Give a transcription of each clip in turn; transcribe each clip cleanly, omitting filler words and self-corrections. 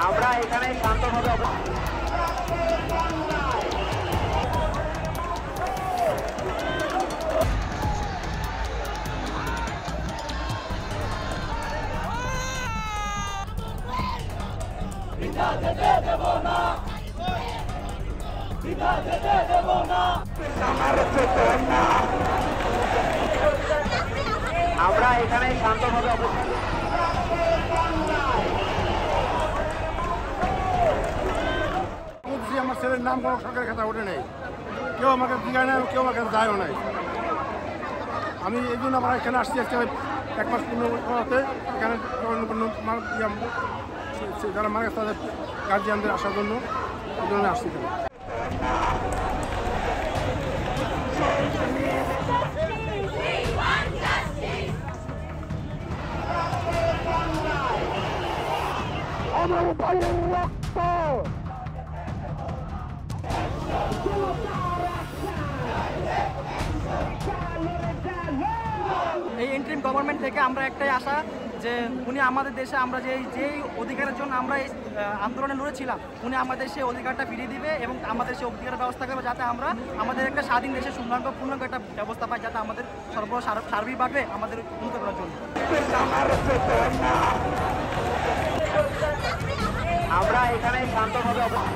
আমরা এখানে শান্তভাবে আমরা এখানে শান্তভাবে অবস্থান আমার ছেলের নাম কোনো সরকারের খাতা ওঠে নেই, কেউ আমাকে জিগায় নাই, কেউ আমার কাছে যায়ও নাই। আমি এই জন্য আমরা এখানে আসছি আজকে 1 মাস পূর্ণ করাতে, এখানে যারা মারা গেছে তাদের গার্জিয়ানদের আসার জন্য এই জন্য আসছি এখানে। আমার ভাইয়ের রক্ত এই ইন্টারিম গভর্নমেন্ট থেকে আমরা একটাই আশা যে উনি আমাদের দেশে আমরা যেই অধিকারের জন্য আমরা এই আন্দোলনে লড়েছিলাম, উনি আমাদের সেই অধিকারটা ফিরিয়ে দিবে এবং আমাদের সেই অধিকারের ব্যবস্থা করবে, যাতে আমরা আমাদের একটা স্বাধীন দেশে পূর্ণাঙ্গ একটা ব্যবস্থা পাই, যাতে আমাদের সার্বিকভাবে আমাদের উন্নত করার জন্য। আমরা এখানে শান্তভাবে আমার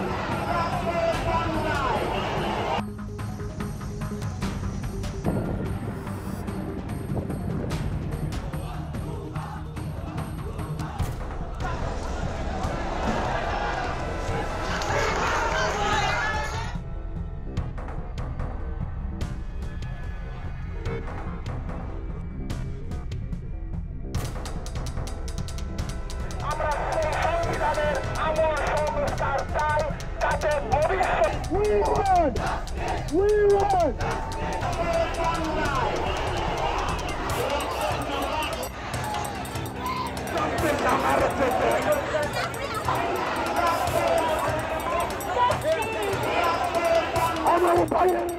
ভাইয়ের